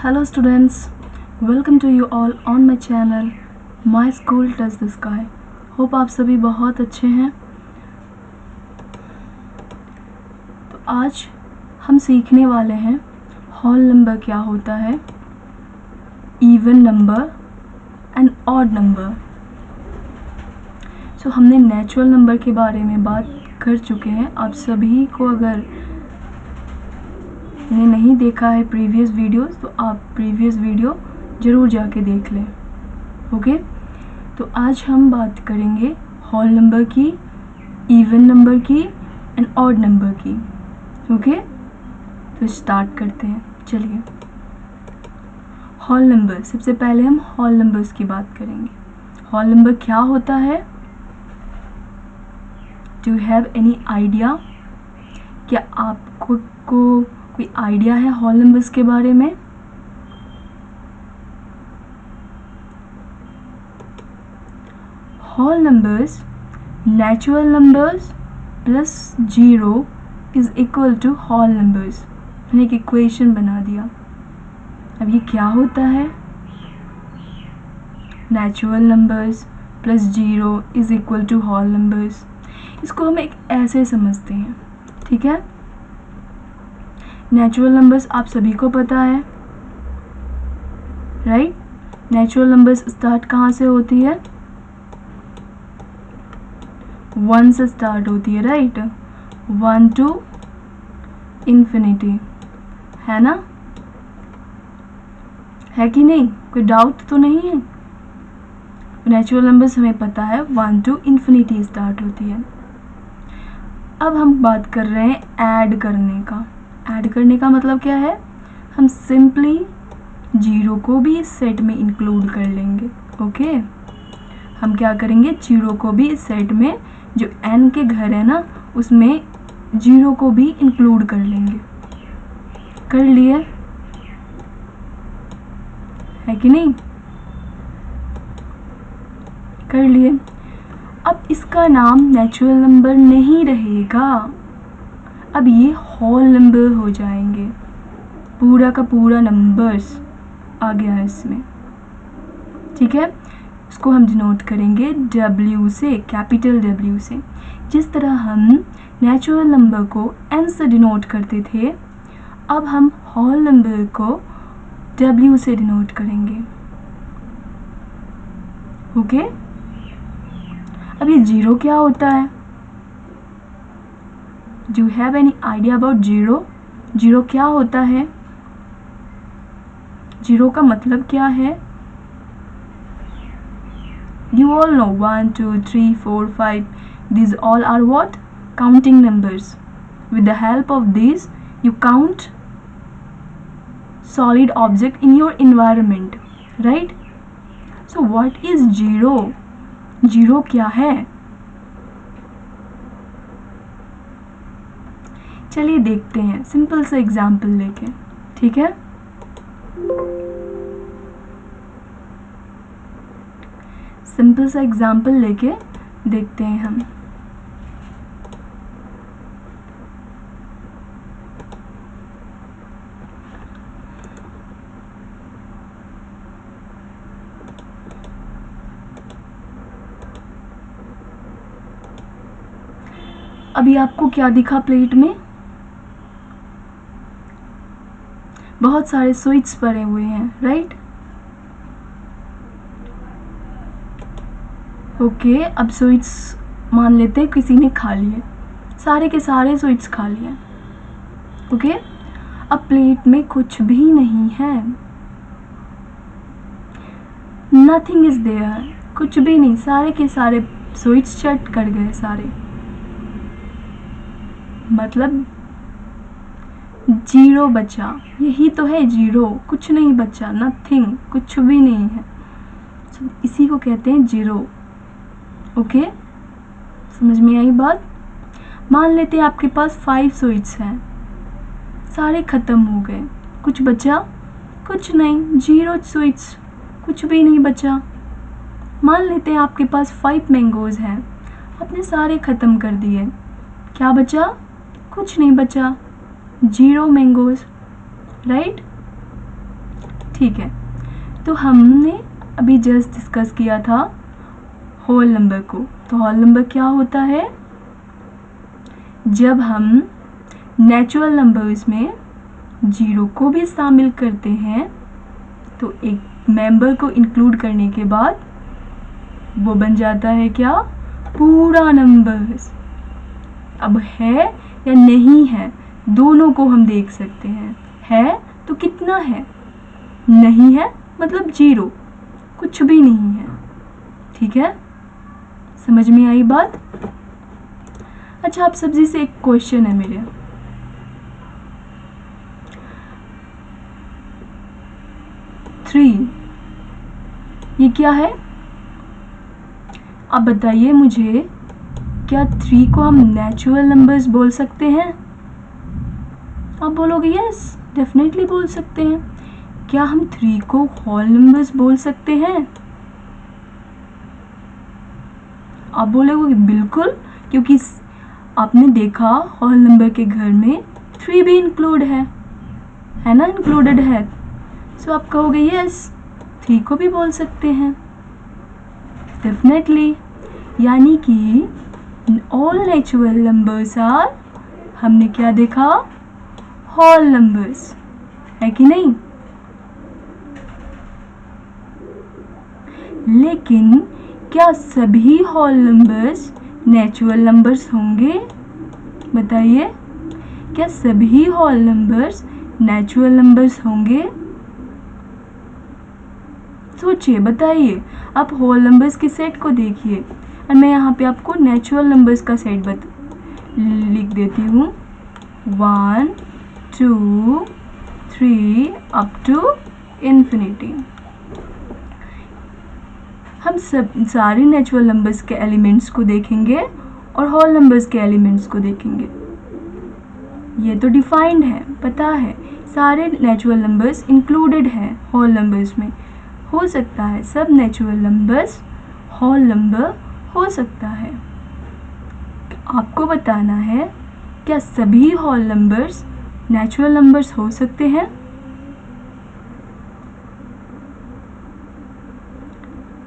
Hello students, welcome to you all on my channel My School Touch the Sky. Hope आप सभी बहुत अच्छे हैं। तो आज हम सीखने वाले हैं होल नंबर क्या होता है, even number and odd number. So हमने नेचुरल नंबर के बारे में बात कर चुके हैं। आप सभी को अगर ने नहीं देखा है प्रीवियस वीडियोस तो आप प्रीवियस वीडियो ज़रूर जाके देख लें। ओके, तो आज हम बात करेंगे होल नंबर की, इवन नंबर की एंड ऑड नंबर की। ओके, तो स्टार्ट करते हैं। चलिए, होल नंबर, सबसे पहले हम होल नंबर्स की बात करेंगे। होल नंबर क्या होता है? Do you have any idea? क्या आपको कोई आइडिया है होल नंबर्स के बारे में? Whole numbers, natural numbers plus 0 is equal to whole numbers. मैंने एक इक्वेशन बना दिया। अब ये क्या होता है? Natural numbers plus 0 is equal to whole numbers. इसको हम एक ऐसे समझते हैं, ठीक है। नेचुरल नंबर्स आप सभी को पता है, राइट। नेचुरल नंबर्स स्टार्ट कहाँ से होती है? 1 से स्टार्ट होती है, राइट। 1 to इन्फिनिटी, है ना? है कि नहीं? कोई डाउट तो नहीं है? नेचुरल नंबर्स हमें पता है 1 to इन्फिनिटी स्टार्ट होती है। अब हम बात कर रहे हैं ऐड करने का। ऐड करने का मतलब क्या है? हम सिंपली 0 को भी इस सेट में इंक्लूड कर लेंगे। ओके, हम क्या करेंगे? 0 को भी इस सेट में, जो n के घर है ना, उसमें 0 को भी इंक्लूड कर लेंगे। कर लिए, है कि नहीं? कर लिए। अब इसका नाम नेचुरल नंबर नहीं रहेगा, अब ये होल नंबर हो जाएंगे। पूरा का पूरा नंबर्स आ गया है इसमें, ठीक है। इसको हम डिनोट करेंगे W से, कैपिटल W से। जिस तरह हम नेचुरल नंबर को N से डिनोट करते थे, अब हम होल नंबर को W से डिनोट करेंगे। ओके, अब ये 0 क्या होता है? Do you have any idea about 0? 0 क्या होता है? 0 का मतलब क्या है? You all know 1, 2, 3, 4, 5. These all are what? Counting numbers. With the help of these, you count solid object in your environment, right? So what is 0? 0 क्या है? चलिए देखते हैं सिंपल सा एग्जाम्पल लेके, ठीक है। सिंपल सा एग्जाम्पल लेके देखते हैं हम। अभी आपको क्या दिखा प्लेट में? बहुत सारे स्वीट्स पड़े हुए हैं, राइट। ओके, अब स्वीट्स मान लेते हैं किसी ने खा लिए, सारे के सारे स्वीट्स खा लिए। ओके, अब प्लेट में कुछ भी नहीं है, नथिंग इज देयर, कुछ भी नहीं, सारे के सारे स्वीट्स चट कर गए सारे। मतलब 0 बचा, यही तो है 0, कुछ नहीं बचा, नथिंग, कुछ भी नहीं है। so, इसी को कहते हैं 0। ओके, समझ में आई बात? मान लेते हैं आपके पास 5 स्वीट्स हैं, सारे ख़त्म हो गए, कुछ बचा? कुछ नहीं, 0 स्वीट्स, कुछ भी नहीं बचा। मान लेते हैं आपके पास 5 मैंगोज़ हैं, आपने सारे ख़त्म कर दिए, क्या बचा? कुछ नहीं बचा, 0 मैंगोज़, राइट। ठीक है, तो हमने अभी जस्ट डिस्कस किया था होल नंबर को। तो होल नंबर क्या होता है? जब हम नेचुरल नंबर्स में जीरो को भी शामिल करते हैं तो एक मेंबर को इंक्लूड करने के बाद वो बन जाता है क्या? पूरा नंबर्स। अब है या नहीं है दोनों को हम देख सकते हैं। है तो कितना है, नहीं है मतलब जीरो, कुछ भी नहीं है। ठीक है, समझ में आई बात? अच्छा, आप सब्जी से एक क्वेश्चन है मेरे। थ्री, ये क्या है? आप बताइए मुझे, क्या थ्री को हम नेचुरल नंबर्स बोल सकते हैं? आप बोलोगे यस, डेफिनेटली बोल सकते हैं। क्या हम थ्री को होल नंबर्स बोल सकते हैं? आप बोलोगे बिल्कुल, क्योंकि आपने देखा होल नंबर के घर में थ्री भी इंक्लूड है ना, इंक्लूडेड है। सो आप कहोगे यस, थ्री को भी बोल सकते हैं डेफिनेटली। यानी कि ऑल नेचुरल नंबर्स आर, हमने क्या देखा? होल नंबर्स, है कि नहीं? लेकिन क्या सभी होल नंबर्स नेचुरल नंबर्स होंगे? बताइए, क्या सभी होल नंबर्स नेचुरल नंबर्स होंगे? सोचिए, बताइए। आप होल नंबर्स के सेट को देखिए और मैं यहाँ पे आपको नेचुरल नंबर्स का सेट लिख देती हूँ। 1 2 3 अप टू इन्फिनिटी। हम सारे नेचुरल नंबर्स के एलिमेंट्स को देखेंगे और होल नंबर्स के एलिमेंट्स को देखेंगे। ये तो डिफाइंड है, पता है, सारे नेचुरल नंबर्स इंक्लूडेड हैं होल नंबर्स में। हो सकता है सब नेचुरल नंबर्स होल नंबर हो सकता है। आपको बताना है क्या सभी होल नंबर्स नेचुरल नंबर्स हो सकते हैं?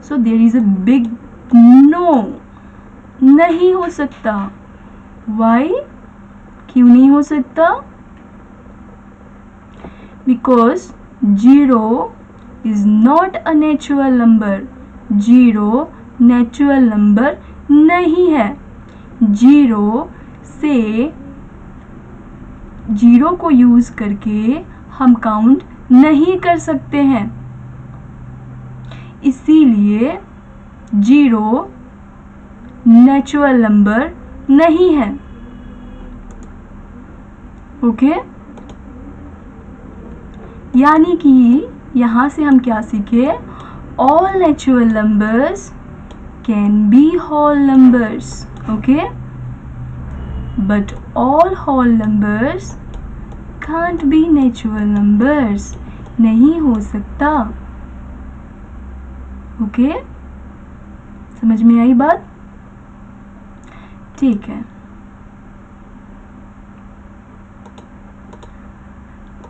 So there is a big no, नहीं हो सकता। वाई? क्यों नहीं हो सकता? Because zero is not a natural number. Zero natural number नहीं है। जीरो से जीरो को यूज करके हम काउंट नहीं कर सकते हैं, इसीलिए जीरो नेचुरल नंबर नहीं है। ओके, यानी कि यहाँ से हम क्या सीखे? All natural numbers can be whole numbers, okay, but all whole numbers can't be natural numbers, नहीं हो सकता। ओके, समझ में आई बात? ठीक है,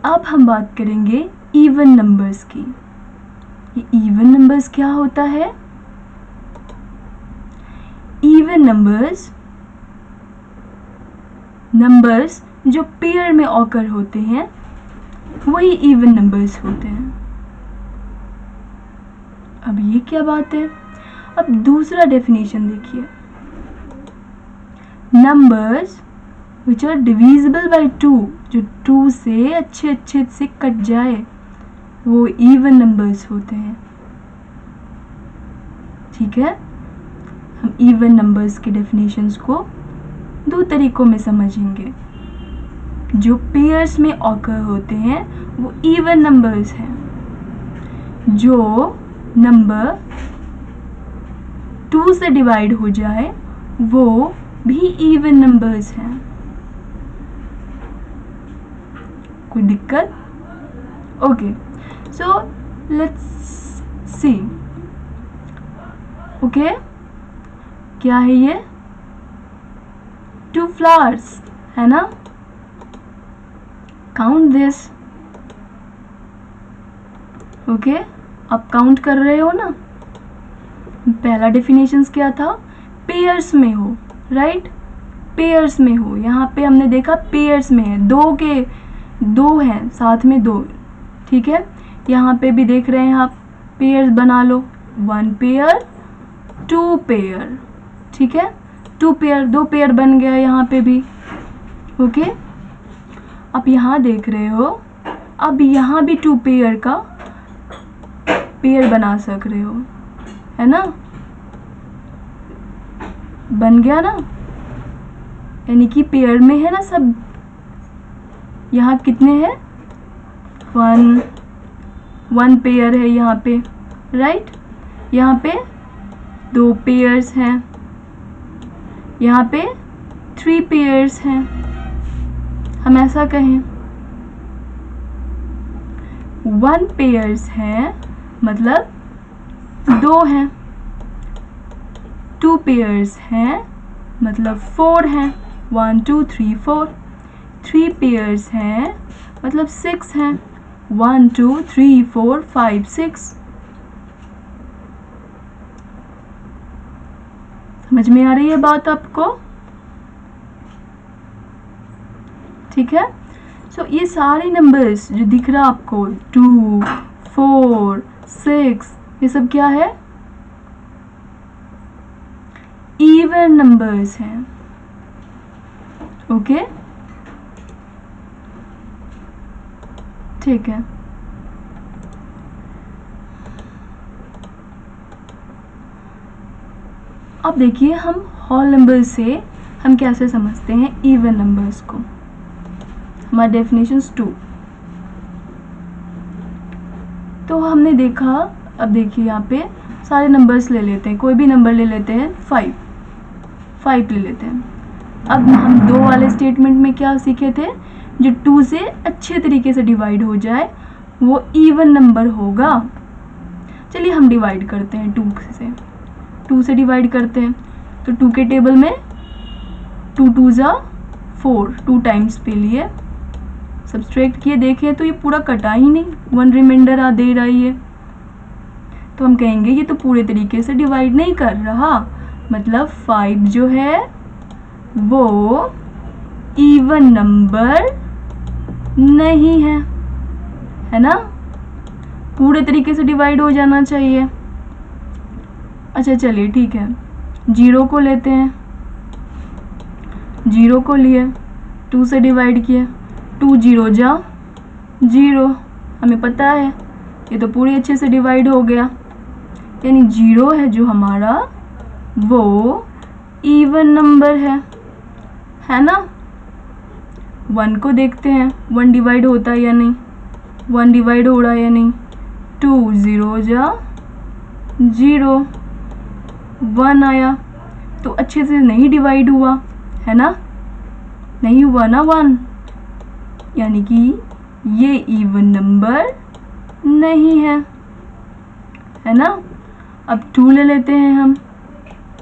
अब हम बात करेंगे इवन नंबर्स की। ये इवन नंबर्स क्या होता है? इवन नंबर्स जो पेयर में ऑकर होते हैं वही इवन नंबर्स होते हैं। अब ये क्या बात है? अब दूसरा डेफिनेशन देखिए, numbers which are divisible by two, जो टू से अच्छे से कट जाए वो इवन नंबर्स होते हैं। ठीक है, हम इवन नंबर्स के डेफिनेशंस को दो तरीकों में समझेंगे। जो पेयर्स में ऑकर होते हैं वो इवन नंबर्स हैं। जो नंबर टू से डिवाइड हो जाए वो भी इवन नंबर्स हैं। कोई दिक्कत? Okay, so let's see. Okay, क्या है ये? 2 flowers है ना? Count this. ओके, आप काउंट कर रहे हो ना। पहला डेफिनेशन क्या था, पेयर्स में हो, राइट, पेयर्स में हो। यहाँ पे हमने देखा पेयर्स में है, दो हैं साथ में, दो, ठीक है। यहाँ पे भी देख रहे हैं आप, पेयर्स बना लो, 1 पेयर 2 पेयर, ठीक है, 2 पेयर, 2 पेयर बन गया यहाँ पे भी, ओके। अब यहाँ देख रहे हो, अब यहाँ भी 2 पेयर का पेयर बना सक रहे हो, है ना, बन गया ना, यानी कि पेयर में है ना सब। यहाँ कितने हैं, 1 पेयर है यहाँ पे, राइट। यहाँ पे 2 पेयर्स हैं, यहाँ पे 3 पेयर्स हैं, हम ऐसा कहें। 1 पेयर्स हैं मतलब 2 हैं, 2 पेयर्स हैं मतलब 4 हैं, 1 2 3 4। 3 पेयर्स हैं मतलब 6 हैं, 1 2 3 4 5 6। समझ में आ रही है बात आपको, ठीक है। सो ये सारे नंबर्स जो दिख रहा आपको, 2 4 6, ये सब क्या है, इवन नंबर्स हैं, ओके, ठीक है। अब देखिए हम होल नंबर से हम कैसे समझते हैं इवन नंबर्स को। हमारा डेफिनेशंस 2, तो हमने देखा, अब देखिए यहाँ पे सारे नंबर्स ले लेते हैं, कोई भी नंबर ले लेते हैं, 5 ले लेते हैं। अब हम 2 वाले स्टेटमेंट में क्या सीखे थे, जो 2 से अच्छे तरीके से डिवाइड हो जाए वो इवन नंबर होगा। चलिए हम डिवाइड करते हैं 2 से डिवाइड करते हैं। तो 2 के टेबल में 2 2 जा 4, 2 टाइम्स पे लिए, सब्सट्रैक्ट किए, देखें तो ये पूरा कटा ही नहीं, 1 रिमाइंडर आ दे रही है। तो हम कहेंगे ये तो पूरे तरीके से डिवाइड नहीं कर रहा, मतलब 5 जो है वो इवन नंबर नहीं है ना, पूरे तरीके से डिवाइड हो जाना चाहिए। अच्छा चलिए ठीक है, 0 को लेते हैं, 0 को लिए, 2 से डिवाइड किया, 2 0 जा 0, हमें पता है ये तो पूरी अच्छे से डिवाइड हो गया, यानी 0 है जो हमारा वो इवन नंबर है ना। 1 को देखते हैं, 1 डिवाइड होता है या नहीं, 1 डिवाइड हो रहा है या नहीं, 2 0 जा 0, 1 आया, तो अच्छे से नहीं डिवाइड हुआ, है ना, नहीं हुआ ना 1, यानी कि ये इवन नंबर नहीं है ना। अब 2 ले लेते हैं हम,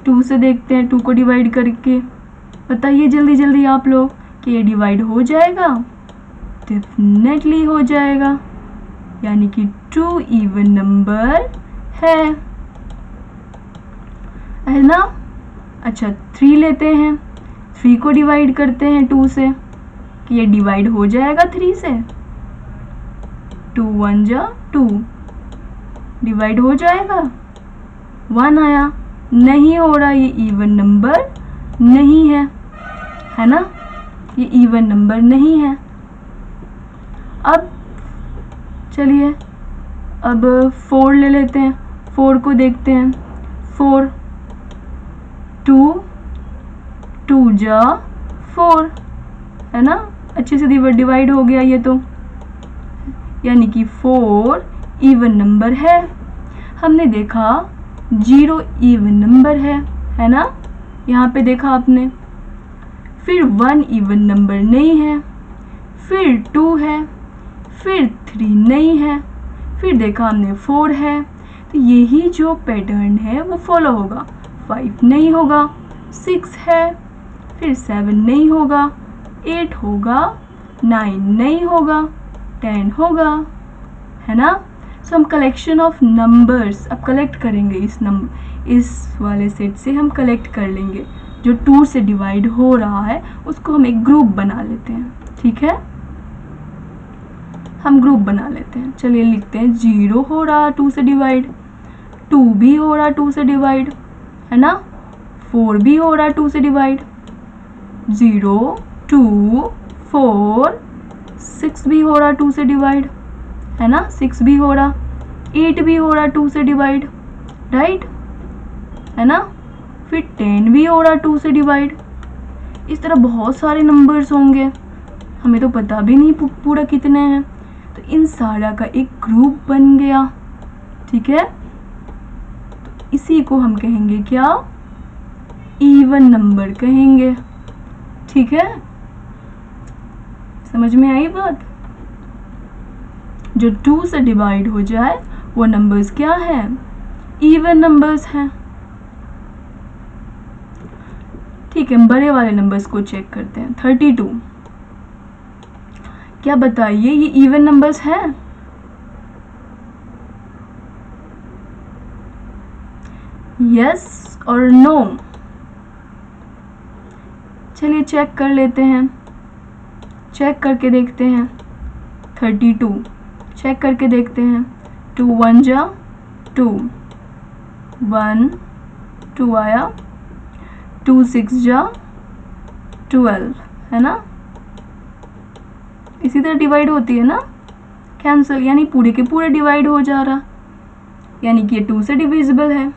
2 से देखते हैं, 2 को डिवाइड करके, बताइए जल्दी जल्दी आप लोग कि ये डिवाइड हो जाएगा, डेफिनेटली हो जाएगा, यानी कि 2 इवन नंबर है ना। अच्छा 3 लेते हैं, 3 को डिवाइड करते हैं 2 से, कि ये डिवाइड हो जाएगा 3 से, 2 1 जा 2, डिवाइड हो जाएगा, 1 आया, नहीं हो रहा, ये इवन नंबर नहीं है ना, ये इवन नंबर नहीं है। अब चलिए अब 4 ले लेते हैं, 4 को देखते हैं, 4 2 2 जा 4, है ना, अच्छे से डिवाइड हो गया ये तो, यानी कि 4 इवन नंबर है। हमने देखा 0 इवन नंबर है ना, यहाँ पे देखा आपने, फिर 1 इवन नंबर नहीं है, फिर 2 है, फिर 3 नहीं है, फिर देखा हमने 4 है, तो यही जो पैटर्न है वो फॉलो होगा। 5 नहीं होगा, 6 है, फिर 7 नहीं होगा, 8 होगा, 9 नहीं होगा, 10 होगा, है ना। सो हम कलेक्शन ऑफ नंबर्स अब कलेक्ट करेंगे, इस वाले सेट से हम कलेक्ट कर लेंगे। जो 2 से डिवाइड हो रहा है उसको हम एक ग्रुप बना लेते हैं, ठीक है, हम ग्रुप बना लेते हैं। चलिए लिखते हैं 0 हो रहा 2 से डिवाइड, 2 भी हो रहा 2 से डिवाइड, है ना, 4 भी हो रहा 2 से डिवाइड, 0 2 4 6 भी हो रहा 2 से डिवाइड, है ना, 6 भी हो रहा, 8 भी हो रहा 2 से डिवाइड, राइट, है ना, फिर 10 भी हो रहा 2 से डिवाइड। इस तरह बहुत सारे नंबर्स होंगे, हमें तो पता भी नहीं पूरा कितने हैं। तो इन सारा का एक ग्रुप बन गया, ठीक है। तो इसी को हम कहेंगे क्या, इवन नंबर कहेंगे, ठीक है। समझ में आई बात? जो 2 से डिवाइड हो जाए वो नंबर्स क्या हैं, इवन नंबर्स हैं, ठीक है। बड़े वाले नंबर्स को चेक करते हैं। 32, क्या बताइए ये इवन नंबर्स हैं? यस और नो? चलिए चेक कर लेते हैं, चेक करके देखते हैं। 32 चेक करके देखते हैं। 2 1 जा 2, 1 2 आया, 2 6 जा 12, है ना, इसी तरह डिवाइड होती है ना, कैंसिल, यानी पूरे के पूरे डिवाइड हो जा रहा, यानी कि ये 2 से डिविजिबल है।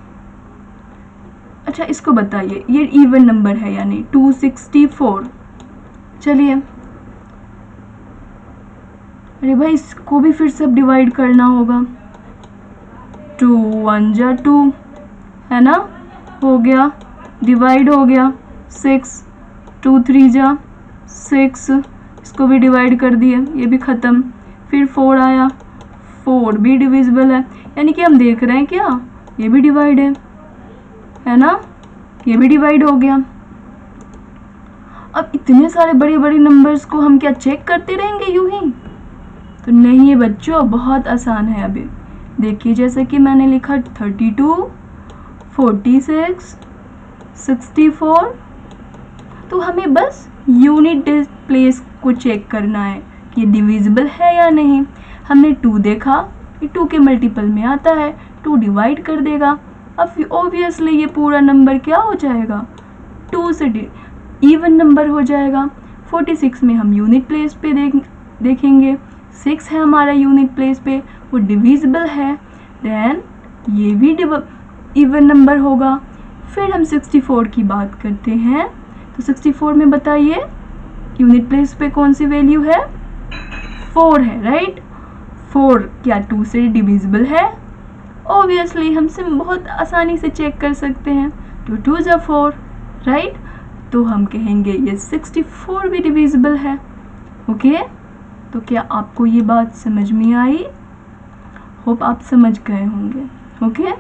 अच्छा इसको बताइए, ये इवन नंबर है यानी 264। चलिए, अरे भाई इसको भी फिर से अब डिवाइड करना होगा। 2 1 जा 2, है ना, हो गया, डिवाइड हो गया। 6 2 3 जा 6, इसको भी डिवाइड कर दिए, ये भी ख़त्म। फिर 4 आया, 4 भी डिविजिबल है, यानी कि हम देख रहे हैं क्या, ये भी डिवाइड है ना, ये भी डिवाइड हो गया। अब इतने सारे बड़े बड़े नंबर्स को हम क्या चेक करते रहेंगे यूं ही? तो नहीं है बच्चों, बहुत आसान है। अभी देखिए जैसे कि मैंने लिखा 32 46 64, तो हमें बस यूनिट प्लेस को चेक करना है कि डिविजिबल है या नहीं। हमने 2 देखा, ये 2 के मल्टीपल में आता है, 2 डिवाइड कर देगा। अब ऑब्वियसली ये पूरा नंबर क्या हो जाएगा, 2 से इवन नंबर हो जाएगा। 46 में हम यूनिट प्लेस पे देखेंगे, 6 है हमारा यूनिट प्लेस पे, वो डिविजिबल है, देन ये भी इवन नंबर होगा। फिर हम 64 की बात करते हैं, तो 64 में बताइए यूनिट प्लेस पे कौन सी वैल्यू है, 4 है, राइट। 4 क्या 2 से डिविजिबल है? ऑब्वियसली हमसे बहुत आसानी से चेक कर सकते हैं, 2 2 जा 4, राइट। तो हम कहेंगे ये 64 भी डिविजिबल है, ओके। तो क्या आपको ये बात समझ में आई? होप आप समझ गए होंगे, ओके।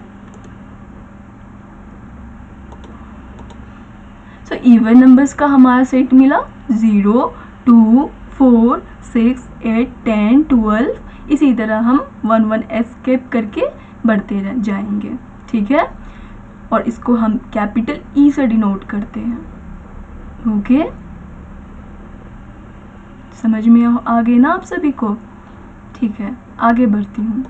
सो इवन नंबर्स का हमारा सेट मिला 0 2 4 6 8 10 12, इसी तरह हम 1 1 एस्केप करके बढ़ते जाएंगे, ठीक है। और इसको हम कैपिटल ई से डिनोट करते हैं, ओके। समझ में आ गए ना आप सभी को? ठीक है, आगे बढ़ती हूँ।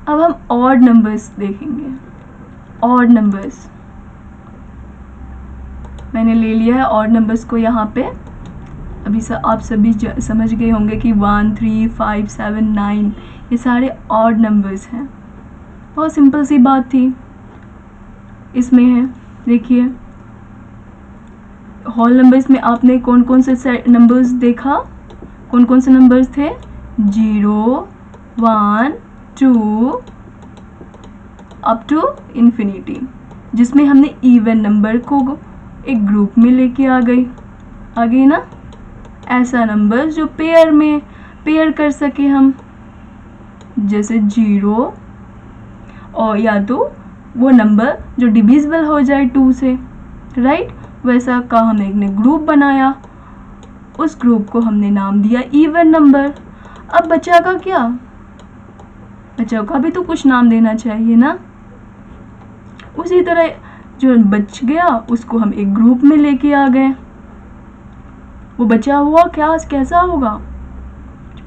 अब हम ऑड नंबर्स देखेंगे। ऑड नंबर्स मैंने ले लिया है, ऑड नंबर्स को यहाँ पे। अभी आप सभी समझ गए होंगे कि 1 3 5 7 9 ये सारे ऑड नंबर्स हैं। बहुत सिंपल सी बात थी। इसमें है, देखिए होल नंबर्स में आपने कौन कौन से नंबर्स देखा, कौन कौन से नंबर्स थे, 0 1 2 अप टू इन्फिनिटी, जिसमें हमने इवन नंबर को एक ग्रुप में लेके आ गई ना। ऐसा नंबर जो पेयर कर सके हम, जैसे 0, और या तो वो नंबर जो डिविजिबल हो जाए 2 से, राइट। वैसा का हमने एक ग्रुप बनाया, उस ग्रुप को हमने नाम दिया इवन नंबर। अब बचा का क्या, बचा का भी तो कुछ नाम देना चाहिए ना। उसी तरह जो बच गया उसको हम एक ग्रुप में लेके आ गए, वो बचा हुआ क्या कैसा होगा,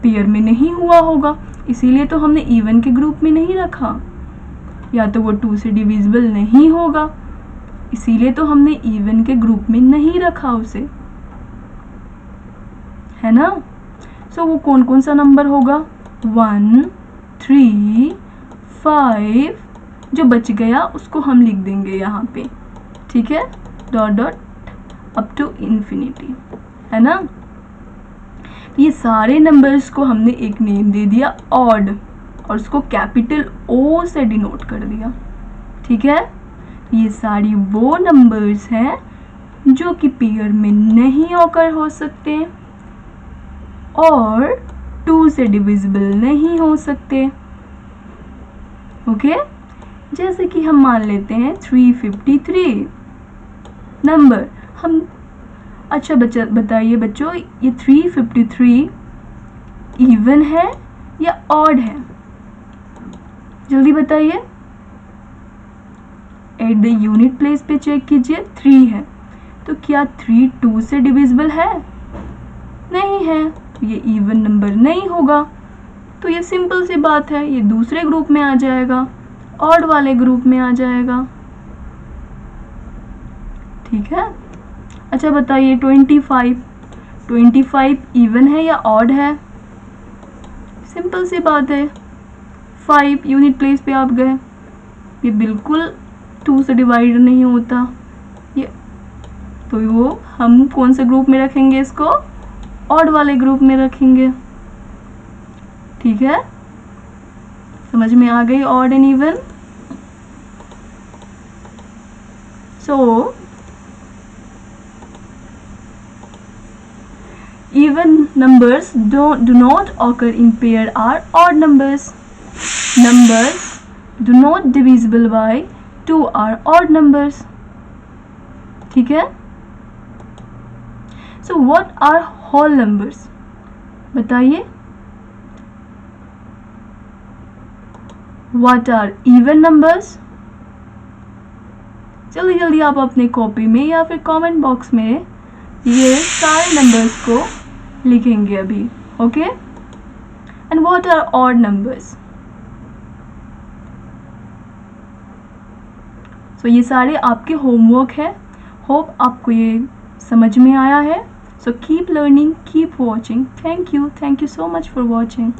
पेयर में नहीं हुआ होगा, इसीलिए तो हमने इवन के ग्रुप में नहीं रखा। या तो वो 2 से डिविजिबल नहीं होगा, इसीलिए तो हमने इवन के ग्रुप में नहीं रखा उसे, है ना। सो वो कौन कौन सा नंबर होगा, 1, 3, 5, जो बच गया उसको हम लिख देंगे यहाँ पे, ठीक है, dot dot up to infinity, है ना। ये सारे नंबर्स को हमने एक नेम दे दिया ऑड, और उसको कैपिटल ओ से डिनोट कर दिया, ठीक है। ये सारी वो नंबर्स हैं जो कि पेयर में नहीं ऑकर हो सकते और 2 से डिविजिबल नहीं हो सकते, ओके। जैसे कि हम मान लेते हैं 353 नंबर, हम अच्छा बताइए बच्चों, ये 353 इवन है या ऑड है, जल्दी बताइए। एट द यूनिट प्लेस पे चेक कीजिए, 3 है, तो क्या 3 2 से डिविजिबल है, नहीं है, ये इवन नंबर नहीं होगा, तो ये सिंपल सी बात है, ये दूसरे ग्रुप में आ जाएगा, ऑड वाले ग्रुप में आ जाएगा, ठीक है। अच्छा बताइए 25 इवन है या ऑड है, सिंपल सी बात है, 5 यूनिट प्लेस पे आप गए, ये बिल्कुल 2 से डिवाइड नहीं होता ये, तो वो हम कौन से ग्रुप में रखेंगे, इसको ऑड वाले ग्रुप में रखेंगे, ठीक है। समझ में आ गई odd and even. So even numbers do not occur in pair are odd numbers. Numbers do not divisible by 2 are odd numbers, ठीक है। So what are whole numbers, बताइए। What are even numbers, जल्दी जल्दी आप अपने copy में या फिर कमेंट बॉक्स में ये सारे नंबर्स को लिखेंगे अभी, okay. And what are odd numbers, so ये सारे आपके होमवर्क है, होप आपको ये समझ में आया है। So keep learning, keep watching, thank you so much for watching.